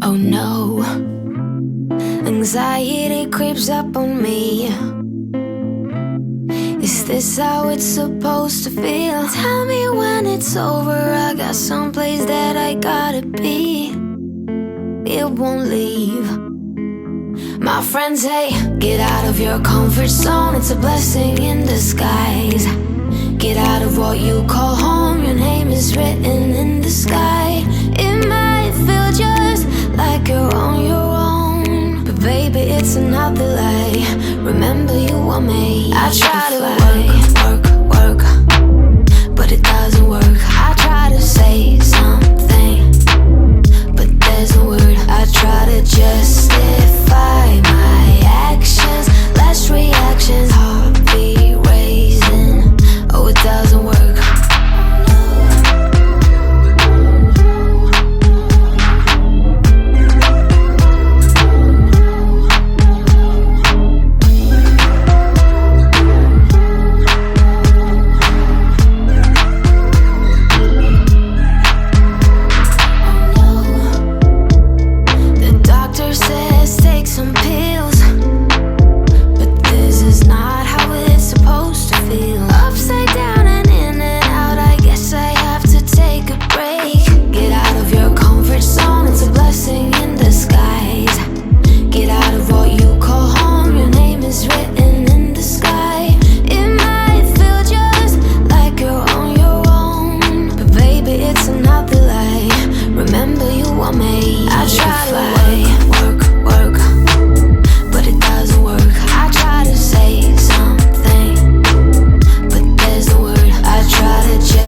Oh no, anxiety creeps up on me. Is this how it's supposed to feel? Tell me when it's over, I got someplace that I gotta be. It won't leave. My friends say, get out of your comfort zone, it's a blessing in disguise. Get out of what you call home, your name is written in the sky. It might feel just like you're on your own, but baby, it's another lie. Remember you were made. I try to work, but it doesn't work. I try to say